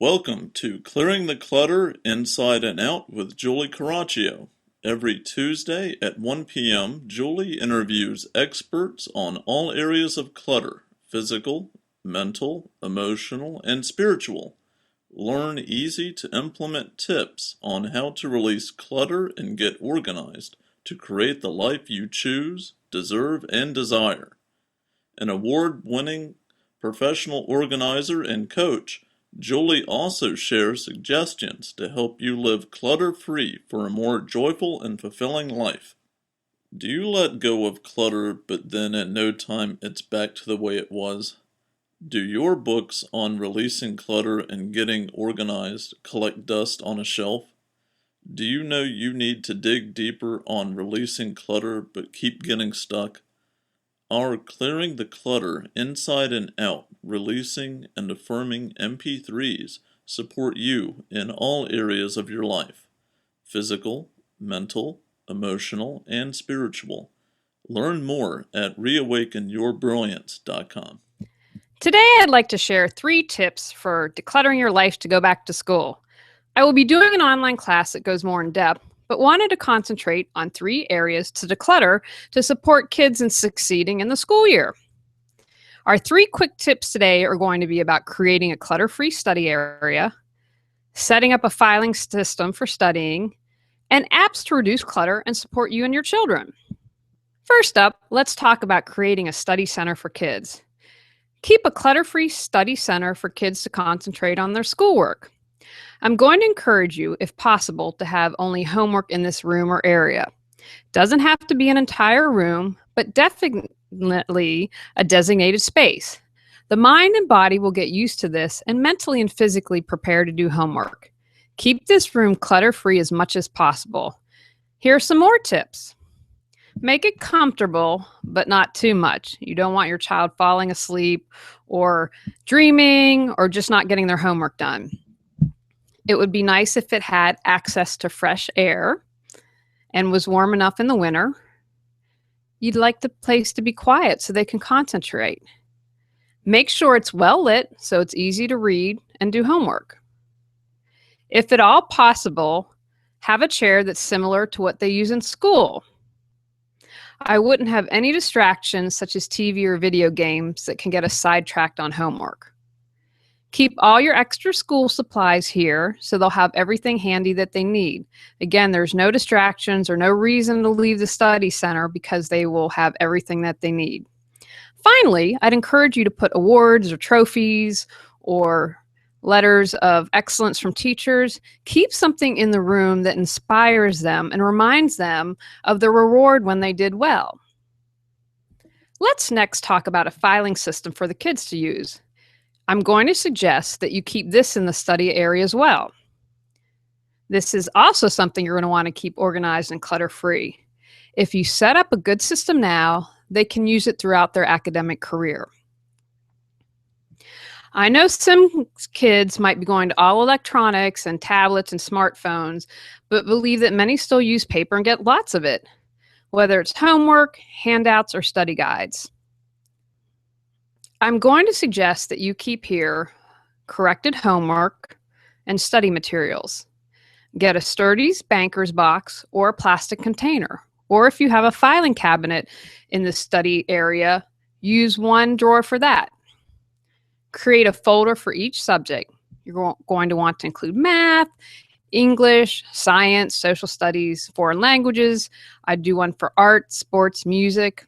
Welcome to Clearing the Clutter Inside and Out with Julie Coraccio. Every Tuesday at 1 p.m., Julie interviews experts on all areas of clutter: physical, mental, emotional, and spiritual. Learn easy to implement tips on how to release clutter and get organized to create the life you choose, deserve, and desire. An award-winning professional organizer and coach, Julie also shares suggestions to help you live clutter-free for a more joyful and fulfilling life. Do you let go of clutter, but then at no time it's back to the way it was? Do your books on releasing clutter and getting organized collect dust on a shelf? Do you know you need to dig deeper on releasing clutter but keep getting stuck? Our Clearing the Clutter Inside and Out, Releasing and Affirming MP3s support you in all areas of your life: physical, mental, emotional, and spiritual. Learn more at reawakenyourbrilliance.com. Today, I'd like to share 3 tips for decluttering your life to go back to school. I will be doing an online class that goes more in depth, but wanted to concentrate on 3 areas to declutter to support kids in succeeding in the school year. Our 3 quick tips today are going to be about creating a clutter-free study area, setting up a filing system for studying, and apps to reduce clutter and support you and your children. First up, let's talk about creating a study center for kids. Keep a clutter-free study center for kids to concentrate on their schoolwork. I'm going to encourage you, if possible, to have only homework in this room or area. Doesn't have to be an entire room, but definitely a designated space. The mind and body will get used to this and mentally and physically prepare to do homework. Keep this room clutter-free as much as possible. Here are some more tips. Make it comfortable, but not too much. You don't want your child falling asleep or dreaming or just not getting their homework done. It would be nice if it had access to fresh air and was warm enough in the winter. You'd like the place to be quiet so they can concentrate. Make sure it's well lit so it's easy to read and do homework. If at all possible, have a chair that's similar to what they use in school. I wouldn't have any distractions such as TV or video games that can get us sidetracked on homework. Keep all your extra school supplies here so they'll have everything handy that they need. Again, there's no distractions or no reason to leave the study center because they will have everything that they need. Finally, I'd encourage you to put awards or trophies or letters of excellence from teachers. Keep something in the room that inspires them and reminds them of the reward when they did well. Let's next talk about a filing system for the kids to use. I'm going to suggest that you keep this in the study area as well. This is also something you're going to want to keep organized and clutter-free. If you set up a good system now, they can use it throughout their academic career. I know some kids might be going to all electronics and tablets and smartphones, but believe that many still use paper and get lots of it, whether it's homework, handouts, or study guides. I'm going to suggest that you keep here corrected homework and study materials. Get a sturdy banker's box or a plastic container. Or if you have a filing cabinet in the study area, use one drawer for that. Create a folder for each subject. You're going to want to include math, English, science, social studies, foreign languages. I'd do one for art, sports, music.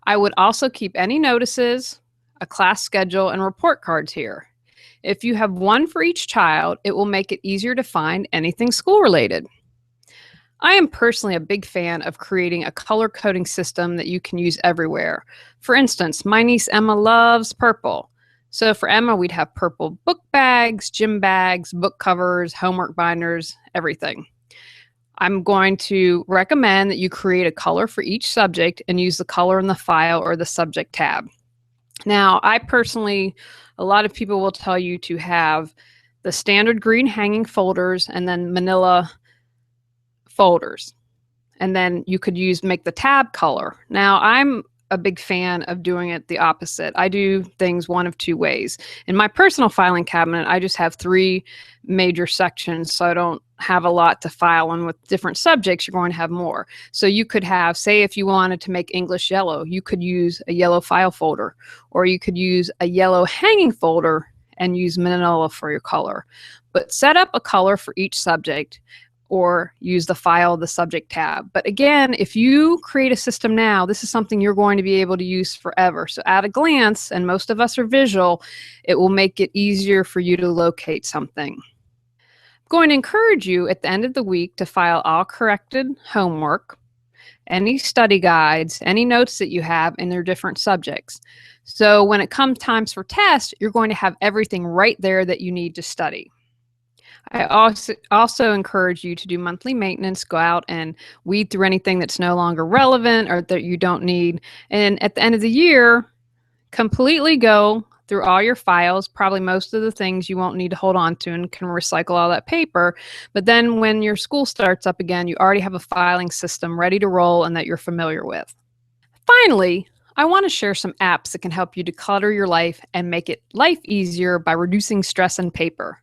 I would also keep any notices, a class schedule, and report cards here. If you have one for each child, it will make it easier to find anything school-related. I am personally a big fan of creating a color coding system that you can use everywhere. For instance, my niece Emma loves purple. So for Emma, we'd have purple book bags, gym bags, book covers, homework binders, everything. I'm going to recommend that you create a color for each subject and use the color in the file or the subject tab. Now, a lot of people will tell you to have the standard green hanging folders and then manila folders. And then you could make the tab color. Now, I'm a big fan of doing it the opposite. I do things one of two ways. In my personal filing cabinet, I just have 3 major sections, so I don't have a lot to file. And with different subjects, you're going to have more. So you could have, say, if you wanted to make English yellow, you could use a yellow file folder, or you could use a yellow hanging folder and use manila for your color. But set up a color for each subject, or use the file, the subject tab. But again, if you create a system now, this is something you're going to be able to use forever. So at a glance, and most of us are visual, it will make it easier for you to locate something. I'm going to encourage you at the end of the week to file all corrected homework, any study guides, any notes that you have in their different subjects. So when it comes times for tests, you're going to have everything right there that you need to study. I also encourage you to do monthly maintenance, go out and weed through anything that's no longer relevant or that you don't need. And at the end of the year, completely go through all your files, probably most of the things you won't need to hold on to and can recycle all that paper. But then when your school starts up again, you already have a filing system ready to roll and that you're familiar with. Finally, I want to share some apps that can help you declutter your life and make life easier by reducing stress and paper.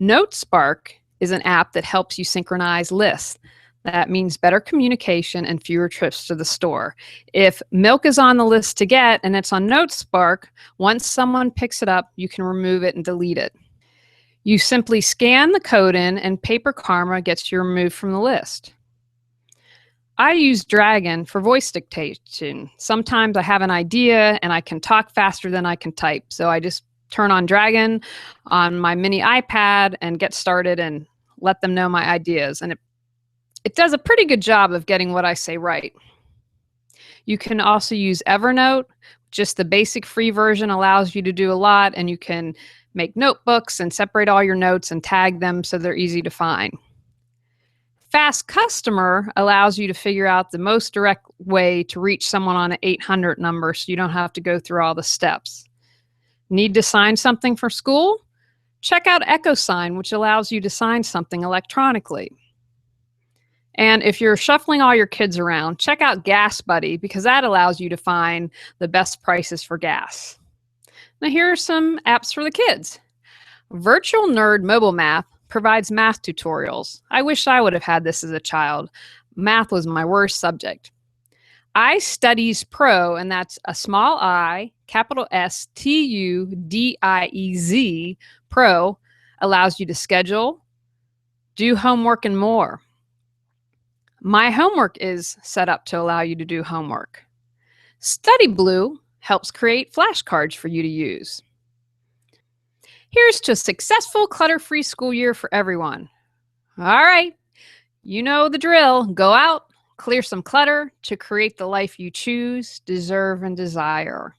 NoteSpark is an app that helps you synchronize lists. That means better communication and fewer trips to the store. If milk is on the list to get and it's on NoteSpark, once someone picks it up, you can remove it and delete it. You simply scan the code in and Paper Karma gets you removed from the list. I use Dragon for voice dictation. Sometimes I have an idea and I can talk faster than I can type, so I just turn on Dragon on my mini iPad and get started and let them know my ideas. And it does a pretty good job of getting what I say right. You can also use Evernote. Just the basic free version allows you to do a lot, and you can make notebooks and separate all your notes and tag them so they're easy to find. Fast Customer allows you to figure out the most direct way to reach someone on an 800 number so you don't have to go through all the steps. Need to sign something for school? Check out EchoSign, which allows you to sign something electronically. And if you're shuffling all your kids around, check out Gas Buddy, because that allows you to find the best prices for gas. Now here are some apps for the kids. Virtual Nerd Mobile Math provides math tutorials. I wish I would have had this as a child. Math was my worst subject. iStudies Pro, and that's a small I, capital STUDIEZ, Pro, allows you to schedule, do homework, and more. My Homework is set up to allow you to do homework. Study Blue helps create flashcards for you to use. Here's to a successful clutter-free school year for everyone. All right, you know the drill. Go out, clear some clutter to create the life you choose, deserve, and desire.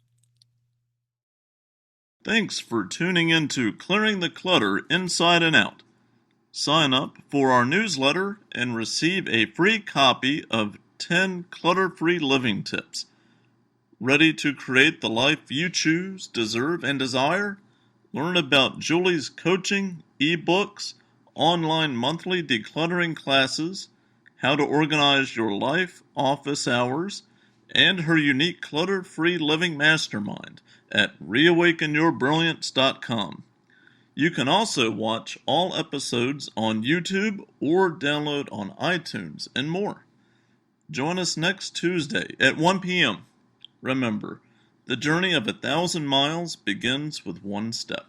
Thanks for tuning in to Clearing the Clutter Inside and Out. Sign up for our newsletter and receive a free copy of 10 clutter-free living tips. Ready to create the life you choose, deserve, and desire? Learn about Julie's coaching, ebooks, online monthly decluttering classes, how to organize your life, office hours, and her unique clutter-free living mastermind at reawakenyourbrilliance.com. You can also watch all episodes on YouTube or download on iTunes and more. Join us next Tuesday at 1 p.m. Remember, the journey of 1,000 miles begins with one step.